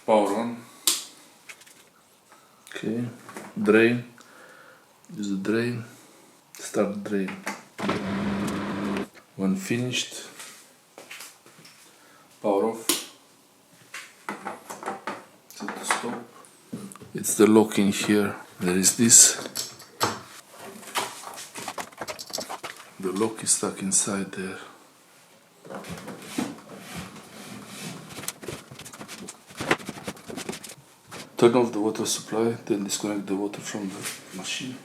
Power on. Okay, drain. Use the drain. Start drain. When finished, power off. Set to stop. It's the lock in here. There is this. The lock is stuck inside there. Turn off the water supply, then disconnect the water from the machine.